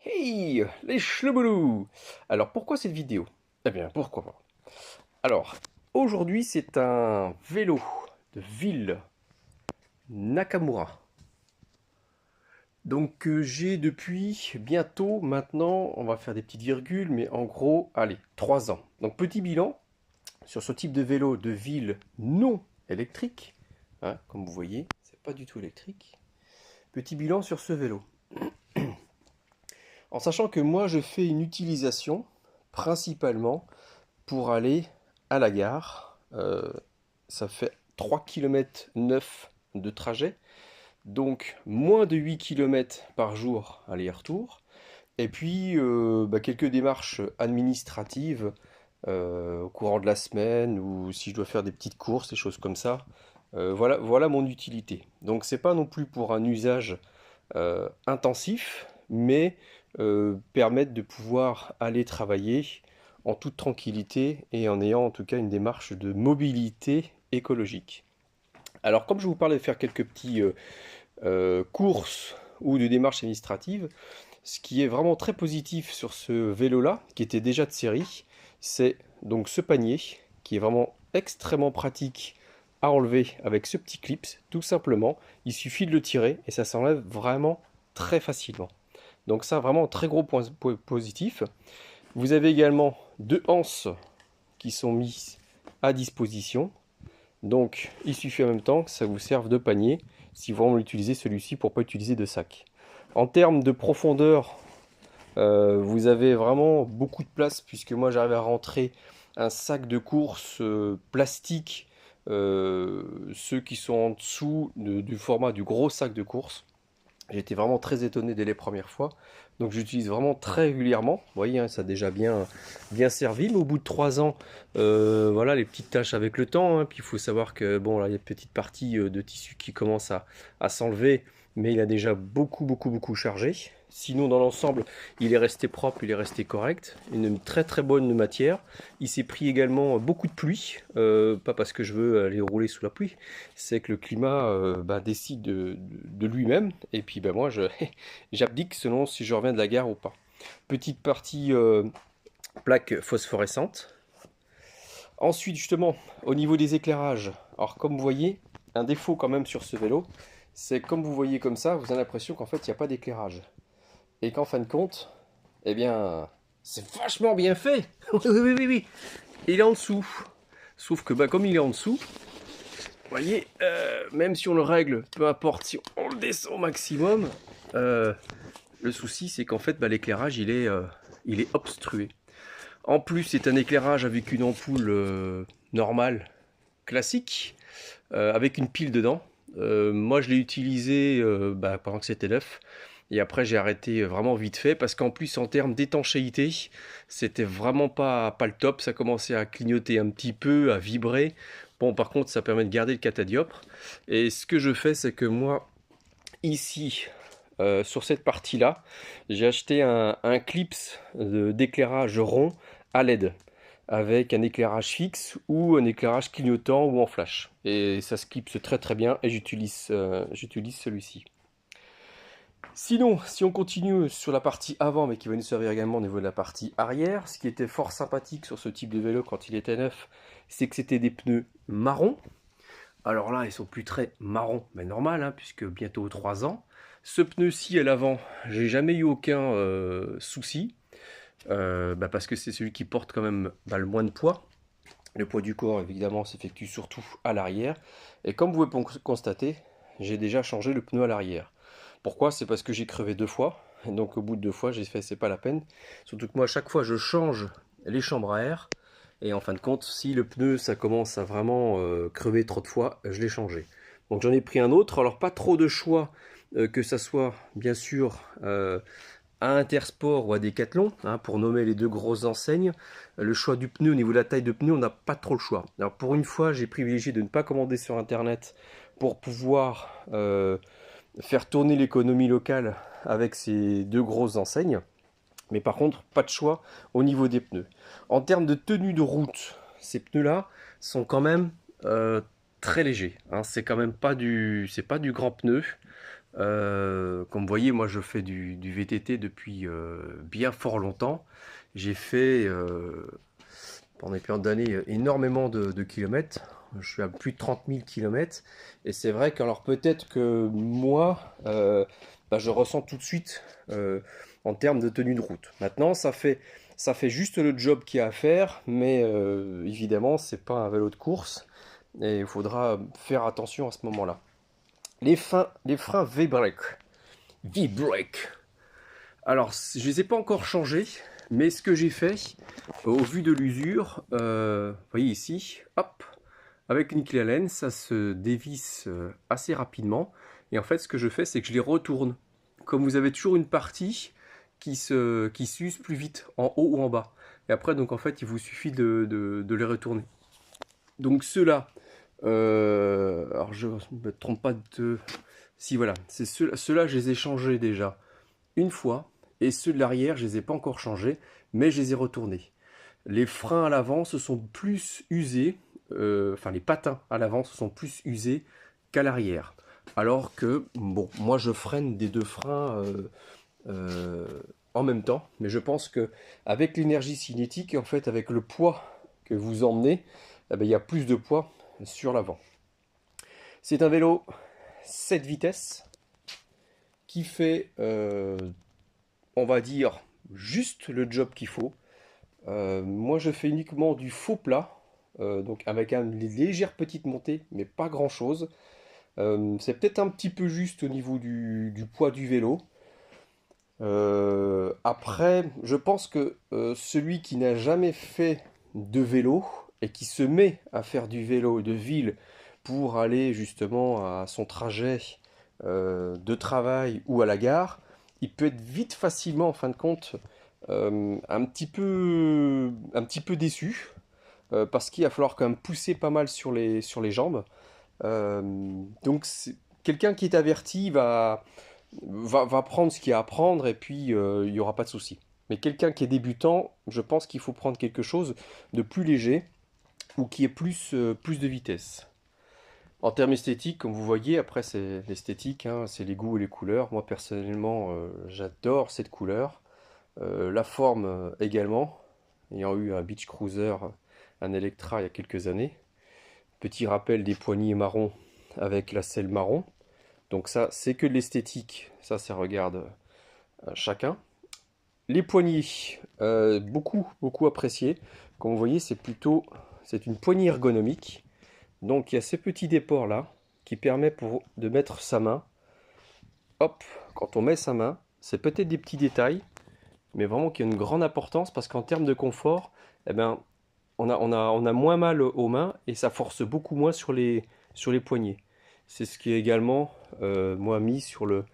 Hey, les chlouboulous! Alors, pourquoi cette vidéo? Eh bien, pourquoi pas? Alors, aujourd'hui, c'est un vélo de ville Nakamura. Donc, j'ai depuis bientôt, maintenant, on va faire des petites virgules, mais en gros, allez, 3 ans. Donc, petit bilan sur ce type de vélo de ville non électrique. Hein, comme vous voyez, c'est pas du tout électrique. Petit bilan sur ce vélo. En sachant que moi, je fais une utilisation principalement pour aller à la gare. Ça fait 3,9 km de trajet, donc moins de 8 km par jour aller-retour. Et puis quelques démarches administratives au courant de la semaine ou si je dois faire des petites courses, des choses comme ça. Voilà mon utilité. Donc c'est pas non plus pour un usage intensif, mais permettre de pouvoir aller travailler en toute tranquillité et en ayant en tout cas une démarche de mobilité écologique. Alors comme je vous parlais de faire quelques petits courses ou de démarches administratives, ce qui est vraiment très positif sur ce vélo-là, qui était déjà de série, c'est donc ce panier qui est vraiment extrêmement pratique à enlever avec ce petit clip, tout simplement. Il suffit de le tirer et ça s'enlève vraiment très facilement. Donc ça, vraiment, très gros point positif. Vous avez également deux anses qui sont mises à disposition. Donc il suffit en même temps que ça vous serve de panier si vous voulez utiliser celui-ci pour ne pas utiliser de sac. En termes de profondeur, vous avez vraiment beaucoup de place puisque moi j'arrive à rentrer un sac de course plastique, ceux qui sont en dessous du format du gros sac de course. J'ai été vraiment très étonné dès les premières fois. Donc j'utilise vraiment très régulièrement. Vous voyez, hein, ça a déjà bien servi. Mais au bout de 3 ans, voilà, les petites tâches avec le temps. Hein. Puis il faut savoir que bon, là, il y a une petite partie de tissu qui commence à s'enlever. Mais il a déjà beaucoup chargé. Sinon, dans l'ensemble, il est resté propre, il est resté correct. Une très très bonne matière. Il s'est pris également beaucoup de pluie. Pas parce que je veux aller rouler sous la pluie. C'est que le climat décide de lui-même. Et puis moi, j'abdique selon si je reviens de la gare ou pas. Petite partie plaque phosphorescente. Ensuite, justement, au niveau des éclairages. Alors, comme vous voyez, un défaut quand même sur ce vélo, c'est comme vous voyez comme ça, vous avez l'impression qu'en fait, il n'y a pas d'éclairage. Et qu'en fin de compte, eh bien, c'est vachement bien fait. Oui. Il est en dessous. Sauf que comme il est en dessous, vous voyez, même si on le règle, peu importe si on le descend au maximum, le souci c'est qu'en fait l'éclairage il est obstrué. En plus c'est un éclairage avec une ampoule normale, classique, avec une pile dedans. Moi je l'ai utilisé pendant que c'était neuf. Et après j'ai arrêté vraiment vite fait parce qu'en plus en termes d'étanchéité, c'était vraiment pas le top. Ça commençait à clignoter un petit peu, à vibrer. Bon par contre ça permet de garder le catadioptre. Et ce que je fais c'est que moi ici sur cette partie là, j'ai acheté un clips d'éclairage rond à LED avec un éclairage fixe ou un éclairage clignotant ou en flash. Et ça se clipse très bien et j'utilise celui-ci. Sinon, si on continue sur la partie avant, mais qui va nous servir également au niveau de la partie arrière, ce qui était fort sympathique sur ce type de vélo quand il était neuf, c'est que c'était des pneus marrons. Alors là, ils sont plus très marrons, mais normal, hein, puisque bientôt 3 ans. Ce pneu-ci à l'avant, j'ai jamais eu aucun souci, parce que c'est celui qui porte quand même le moins de poids. Le poids du corps, évidemment, s'effectue surtout à l'arrière. Et comme vous pouvez constater, j'ai déjà changé le pneu à l'arrière. Pourquoi? C'est parce que j'ai crevé 2 fois. Et donc au bout de 2 fois, j'ai fait c'est pas la peine. Surtout que moi, à chaque fois, je change les chambres à air. Et en fin de compte, si le pneu, ça commence à vraiment crever trop de fois, je l'ai changé. Donc j'en ai pris un autre. Alors pas trop de choix, que ça soit bien sûr à Intersport ou à Decathlon, hein, pour nommer les deux grosses enseignes. Le choix du pneu, au niveau de la taille de pneu, on n'a pas trop le choix. Alors pour une fois, j'ai privilégié de ne pas commander sur Internet pour pouvoir faire tourner l'économie locale avec ces deux grosses enseignes. Mais par contre, pas de choix au niveau des pneus. En termes de tenue de route, ces pneus-là sont quand même très légers. Hein. C'est quand même pas du grand pneu. Comme vous voyez, moi je fais du VTT depuis bien fort longtemps. J'ai fait pendant les périodes d'années énormément de kilomètres. Je suis à plus de 30 000 kilomètres. Et c'est vrai que alors peut-être que moi, bah, je ressens tout de suite en termes de tenue de route. Maintenant, ça fait juste le job qu'il y a à faire, mais évidemment, c'est pas un vélo de course. Et il faudra faire attention à ce moment-là. Les freins V-brake. V-brake. Alors, je les ai pas encore changés, mais ce que j'ai fait, au vu de l'usure, vous voyez ici, hop, avec une clé Allen, ça se dévisse assez rapidement. Et en fait, ce que je fais, c'est que je les retourne. Comme vous avez toujours une partie qui s'use plus vite, en haut ou en bas. Et après, donc en fait, il vous suffit de les retourner. Donc ceux-là, alors je ne me trompe pas de... Si voilà, c'est ceux-là, je les ai changés déjà une fois, et ceux de l'arrière, je les ai pas encore changés, mais je les ai retournés. Les freins à l'avant se sont plus usés, enfin les patins à l'avant se sont plus usés qu'à l'arrière. Alors que, bon, moi je freine des deux freins euh, en même temps, mais je pense que avec l'énergie cinétique, en fait, avec le poids que vous emmenez, eh ben, il y a plus de poids sur l'avant. C'est un vélo 7 vitesses qui fait, on va dire, juste le job qu'il faut. Moi, je fais uniquement du faux plat, donc avec une légère petite montée, mais pas grand-chose. C'est peut-être un petit peu juste au niveau du poids du vélo. Après, je pense que celui qui n'a jamais fait de vélo et qui se met à faire du vélo de ville pour aller justement à son trajet de travail ou à la gare, il peut être vite facilement, en fin de compte, un petit peu déçu parce qu'il va falloir quand même pousser pas mal sur les jambes. Euh, donc, quelqu'un qui est averti va prendre ce qu'il y a à prendre et puis il n'y aura pas de souci. Mais quelqu'un qui est débutant, je pense qu'il faut prendre quelque chose de plus léger ou qui ait plus de vitesse. En termes esthétiques, comme vous voyez, après c'est l'esthétique, hein, c'est les goûts et les couleurs. Moi personnellement, j'adore cette couleur. La forme également, ayant eu un Beach Cruiser, un Electra il y a quelques années. Petit rappel des poignées marron avec la selle marron. Donc ça, c'est que de l'esthétique. Ça regarde chacun. Les poignées, beaucoup appréciées. Comme vous voyez, c'est une poignée ergonomique. Donc il y a ces petits déports là qui permet de mettre sa main. Hop, quand on met sa main, c'est peut-être des petits détails, mais vraiment qui ont une grande importance parce qu'en termes de confort, eh ben, on a moins mal aux mains et ça force beaucoup moins sur les poignets. C'est ce qui est également moi mis sur le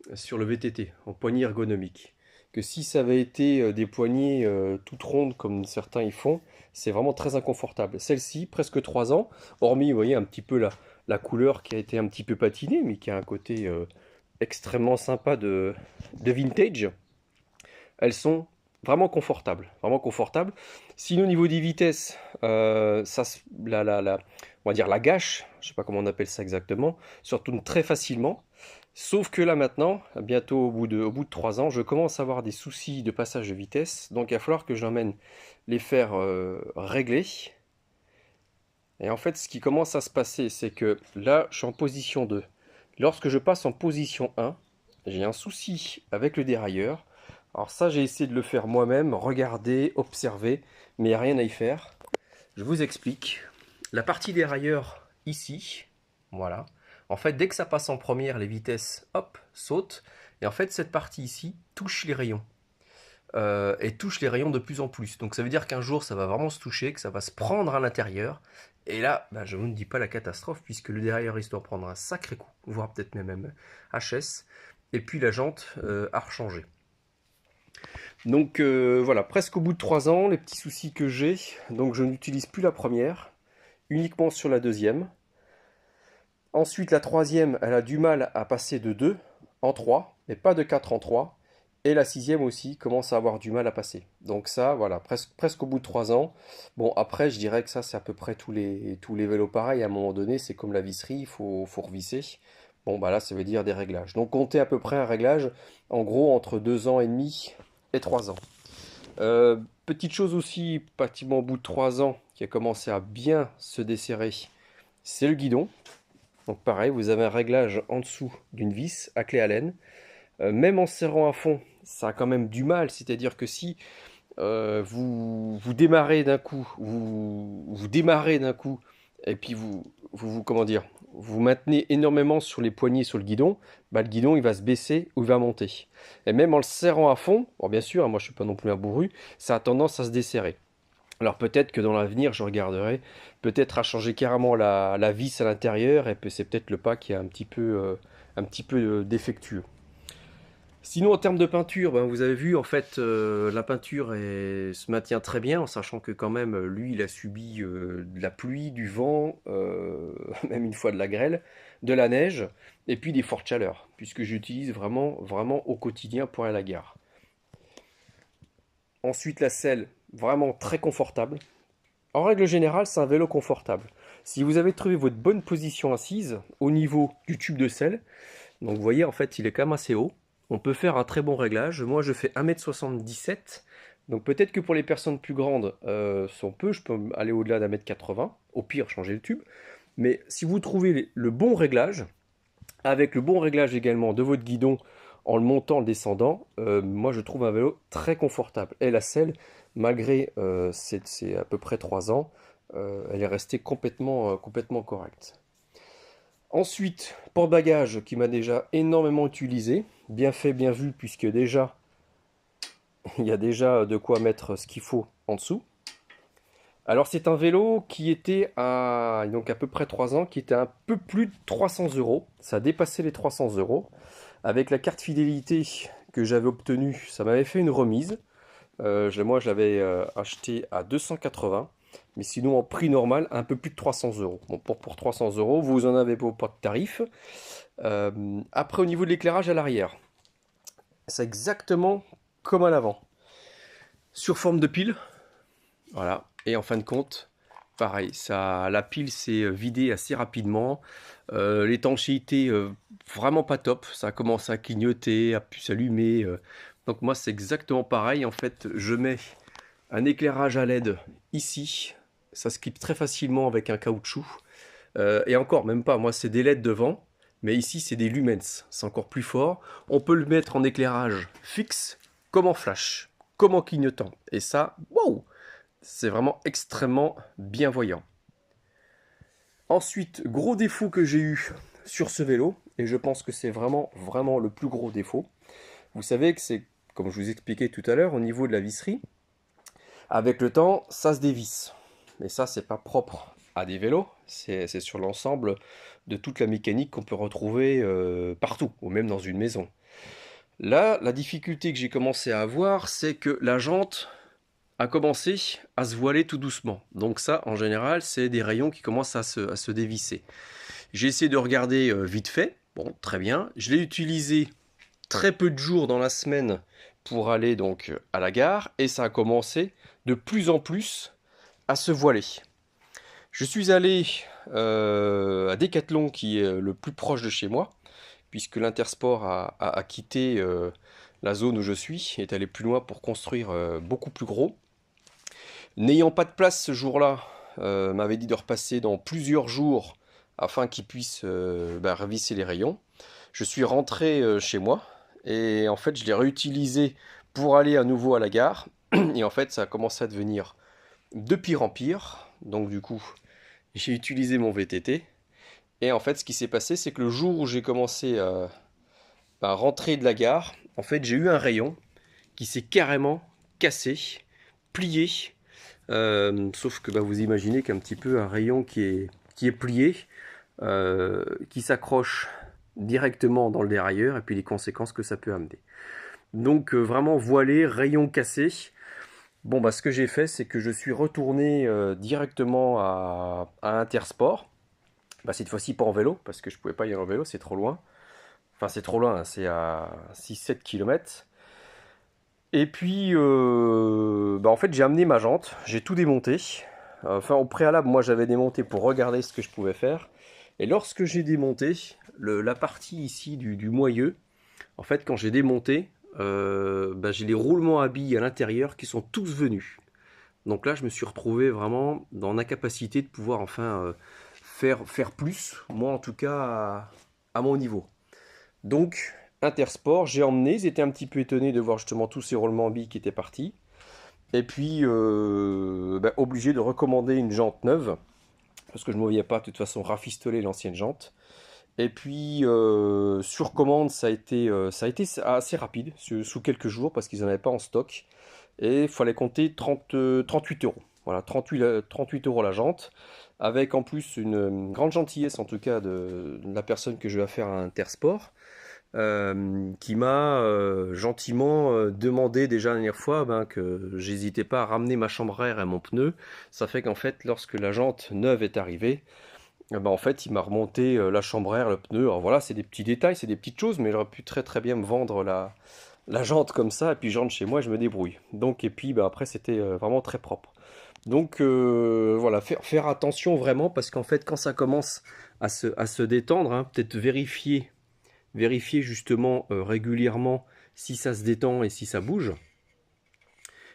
VTT, en poignée ergonomique. Que si ça avait été des poignées toutes rondes comme certains y font, c'est vraiment très inconfortable. Celle-ci, presque 3 ans, hormis, vous voyez, un petit peu la couleur qui a été un petit peu patinée, mais qui a un côté extrêmement sympa de vintage, elles sont vraiment confortables. Vraiment confortables. Sinon, au niveau des vitesses, on va dire la gâche, je ne sais pas comment on appelle ça exactement, se retourne très facilement. Sauf que là maintenant, bientôt au bout de 3 ans, je commence à avoir des soucis de passage de vitesse. Donc il va falloir que j'emmène les faire régler. Et en fait, ce qui commence à se passer, c'est que là, je suis en position 2. Lorsque je passe en position 1, j'ai un souci avec le dérailleur. Alors ça, j'ai essayé de le faire moi-même, regarder, observer, mais il n'y a rien à y faire. Je vous explique. La partie dérailleur ici, voilà. En fait, dès que ça passe en première, les vitesses, hop, sautent. Et en fait, cette partie ici touche les rayons. Et touche les rayons de plus en plus. Donc ça veut dire qu'un jour, ça va vraiment se toucher, que ça va se prendre à l'intérieur. Et là, bah, je ne vous dis pas la catastrophe, puisque le dérailleur risque de prendre un sacré coup, voire peut-être même HS. Et puis la jante a rechangé. Donc voilà, presque au bout de 3 ans, les petits soucis que j'ai. Donc je n'utilise plus la première, uniquement sur la deuxième. Ensuite, la troisième, elle a du mal à passer de 2 en 3, mais pas de 4 en 3. Et la sixième aussi commence à avoir du mal à passer. Donc ça, voilà, presque au bout de 3 ans. Bon, après, je dirais que ça, c'est à peu près tous les vélos pareils. À un moment donné, c'est comme la visserie, faut revisser Bon, bah là, ça veut dire des réglages. Donc, comptez à peu près un réglage, en gros, entre 2 ans et demi et 3 ans. Petite chose aussi, pratiquement au bout de 3 ans, qui a commencé à bien se desserrer, c'est le guidon. Donc, pareil, vous avez un réglage en dessous d'une vis à clé Allen. Même en serrant à fond, ça a quand même du mal. C'est-à-dire que si vous démarrez d'un coup, vous démarrez d'un coup, et puis comment dire, vous maintenez énormément sur les poignées sur le guidon, bah, le guidon il va se baisser ou il va monter. Et même en le serrant à fond, bon, bien sûr, moi je suis pas non plus un bourru, ça a tendance à se desserrer. Alors peut-être que dans l'avenir, je regarderai peut-être à changer carrément la vis à l'intérieur, et c'est peut-être le pas qui est un petit peu défectueux. Sinon, en termes de peinture, ben, vous avez vu, en fait, la peinture se maintient très bien, en sachant que quand même, lui, il a subi de la pluie, du vent, même une fois de la grêle, de la neige, et puis des fortes chaleurs, puisque j'utilise vraiment, vraiment au quotidien pour aller à la gare. Ensuite, la selle, vraiment très confortable. En règle générale, c'est un vélo confortable. Si vous avez trouvé votre bonne position assise au niveau du tube de selle, donc vous voyez, en fait, il est quand même assez haut. On peut faire un très bon réglage. Moi, je fais 1,77 m. Donc peut-être que pour les personnes plus grandes, si on peut, je peux aller au-delà d'1,80 m. Au pire, changer le tube. Mais si vous trouvez le bon réglage, avec le bon réglage également de votre guidon en le montant, le descendant, moi je trouve un vélo très confortable. Et la selle, malgré c'est à peu près 3 ans, elle est restée complètement correcte. Ensuite, porte-bagages qui m'a déjà énormément utilisé, bien fait, bien vu, puisque déjà, il y a déjà de quoi mettre ce qu'il faut en dessous. Alors c'est un vélo qui était donc à peu près 3 ans, qui était un peu plus de 300 euros. Ça a dépassé les 300 euros. Avec la carte fidélité que j'avais obtenue, ça m'avait fait une remise. Moi, je l'avais acheté à 280. Mais sinon, en prix normal, un peu plus de 300 euros. Bon, pour 300 euros, vous en avez pas de tarif. Après, au niveau de l'éclairage à l'arrière, c'est exactement comme à l'avant. Sur forme de pile, voilà. Et en fin de compte, pareil, la pile s'est vidée assez rapidement. L'étanchéité, vraiment pas top. Ça a commencé à clignoter, à pu s'allumer. Donc moi, c'est exactement pareil. En fait, je mets un éclairage à LED ici. Ça se clip très facilement avec un caoutchouc. Et encore, même pas. Moi, c'est des LED devant. Mais ici, c'est des lumens. C'est encore plus fort. On peut le mettre en éclairage fixe, comme en flash, comme en clignotant. Et ça, wow! C'est vraiment extrêmement bienvoyant. Ensuite, gros défaut que j'ai eu sur ce vélo, et je pense que c'est vraiment, vraiment le plus gros défaut. Vous savez que c'est, comme je vous expliquais tout à l'heure, au niveau de la visserie, avec le temps, ça se dévisse. Mais ça, c'est pas propre à des vélos, c'est sur l'ensemble de toute la mécanique qu'on peut retrouver partout, ou même dans une maison. Là, la difficulté que j'ai commencé à avoir, c'est que la jante a commencé à se voiler tout doucement. Donc ça, en général, c'est des rayons qui commencent à se dévisser. J'ai essayé de regarder vite fait. Bon, très bien. Je l'ai utilisé très peu de jours dans la semaine pour aller donc à la gare. Et ça a commencé de plus en plus à se voiler. Je suis allé à Decathlon, qui est le plus proche de chez moi, puisque l'Intersport a quitté la zone où je suis, est allé plus loin pour construire beaucoup plus gros. N'ayant pas de place ce jour-là, m'avait dit de repasser dans plusieurs jours afin qu'il puisse revisser les rayons. Je suis rentré chez moi et en fait je l'ai réutilisé pour aller à nouveau à la gare. Et en fait ça a commencé à devenir de pire en pire. Donc du coup j'ai utilisé mon VTT. Et en fait ce qui s'est passé c'est que le jour où j'ai commencé à rentrer de la gare, en fait j'ai eu un rayon qui s'est carrément cassé, plié. Sauf que vous imaginez qu'un petit peu un rayon qui est plié, qui s'accroche directement dans le dérailleur et puis les conséquences que ça peut amener. Donc vraiment voilé, rayon cassé. Bon ce que j'ai fait c'est que je suis retourné directement à Intersport. Cette fois-ci pas en vélo parce que je pouvais pas y aller en vélo, c'est trop loin. Enfin c'est trop loin, hein, c'est à 6-7 km. Et puis, en fait, j'ai amené ma jante, j'ai tout démonté. Enfin, au préalable, moi, j'avais démonté pour regarder ce que je pouvais faire. Et lorsque j'ai démonté la partie ici du moyeu, en fait, quand j'ai démonté, bah, j'ai les roulements à billes à l'intérieur qui sont tous venus. Donc là, je me suis retrouvé vraiment dans l'incapacité de pouvoir enfin faire plus, moi en tout cas à mon niveau. Donc, Intersport, j'ai emmené, ils étaient un petit peu étonnés de voir justement tous ces roulements en billes qui étaient partis. Et puis, bah, obligé de recommander une jante neuve, parce que je ne me voyais pas de toute façon rafistoler l'ancienne jante. Et puis, sur commande, ça a été assez rapide, sous quelques jours, parce qu'ils n'en avaient pas en stock. Et il fallait compter 38 euros. Voilà, 38 euros la jante, avec en plus une grande gentillesse, en tout cas, de la personne que je vais faire à Intersport, qui m'a gentiment demandé déjà la dernière fois ben, que j'hésitais pas à ramener ma chambre à air et mon pneu. Ça fait qu'en fait, lorsque la jante neuve est arrivée, ben, en fait, il m'a remonté la chambre à air, le pneu. Alors voilà, c'est des petits détails, c'est des petites choses, mais j'aurais pu très très bien me vendre la jante comme ça, et puis je rentre chez moi et je me débrouille. Donc, et puis ben, après, c'était vraiment très propre. Donc voilà, faire attention vraiment, parce qu'en fait, quand ça commence à se détendre, hein, peut-être vérifier justement régulièrement si ça se détend et si ça bouge.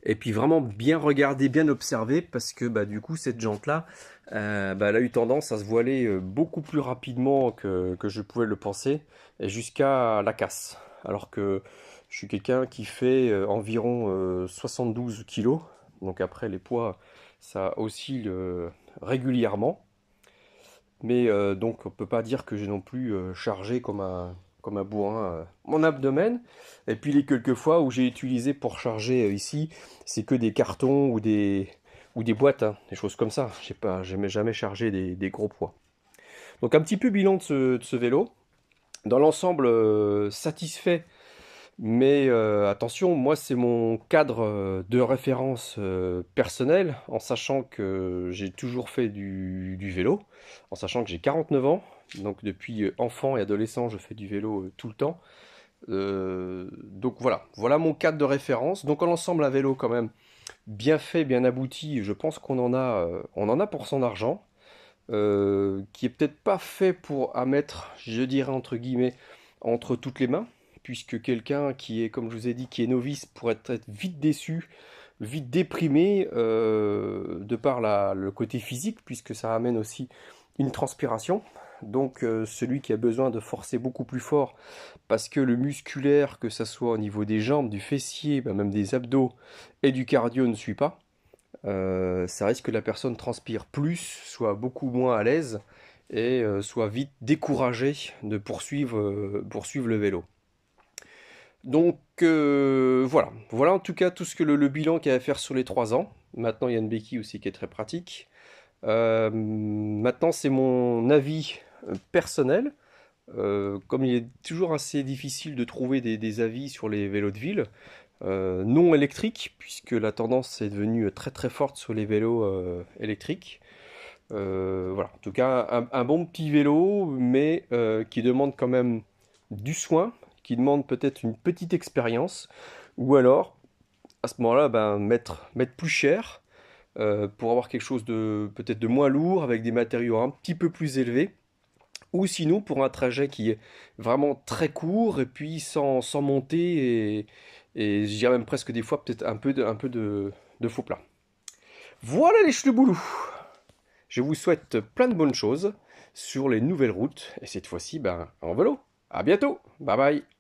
Et puis vraiment bien regarder, bien observer, parce que bah, du coup cette jante-là, bah, elle a eu tendance à se voiler beaucoup plus rapidement que je pouvais le penser, et jusqu'à la casse. Alors que je suis quelqu'un qui fait environ 72 kilos, donc après les poids, ça oscille régulièrement. Mais donc on peut pas dire que j'ai non plus chargé comme un bourrin mon abdomen. Et puis les quelques fois où j'ai utilisé pour charger ici, c'est que des cartons ou des boîtes, hein, des choses comme ça. Je sais pas, j'ai jamais chargé des gros poids. Donc un petit peu bilan de ce vélo. Dans l'ensemble, satisfait, mais attention, moi c'est mon cadre de référence personnel, en sachant que j'ai toujours fait du vélo, en sachant que j'ai 49 ans, donc depuis enfant et adolescent je fais du vélo tout le temps. Donc voilà mon cadre de référence. Donc en ensemble un vélo quand même bien fait, bien abouti, je pense qu'on en a pour son argent, qui est peut-être pas fait pour à mettre, je dirais entre guillemets, entre toutes les mains, puisque quelqu'un qui est, comme je vous ai dit, qui est novice pourrait être vite déçu, vite déprimé, de par le côté physique, puisque ça amène aussi une transpiration. Donc celui qui a besoin de forcer beaucoup plus fort, parce que le musculaire, que ça soit au niveau des jambes, du fessier, bah, même des abdos et du cardio ne suit pas, ça risque que la personne transpire plus, soit beaucoup moins à l'aise et soit vite découragée de poursuivre le vélo. Donc voilà en tout cas tout ce que le bilan qu'il y a à faire sur les 3 ans. Maintenant il y a une béquille aussi qui est très pratique. Maintenant c'est mon avis personnel. Comme il est toujours assez difficile de trouver des avis sur les vélos de ville, non électriques, puisque la tendance est devenue très très forte sur les vélos électriques. Voilà, en tout cas un bon petit vélo, mais qui demande quand même du soin, qui demande peut-être une petite expérience, ou alors à ce moment-là ben, mettre plus cher pour avoir quelque chose de peut-être de moins lourd, avec des matériaux un petit peu plus élevés. Ou sinon pour un trajet qui est vraiment très court et puis sans monter et je dirais même presque des fois peut-être un peu de faux plat. Voilà les ch'touboulous. Je vous souhaite plein de bonnes choses sur les nouvelles routes et cette fois-ci ben, en vélo. À bientôt. Bye bye.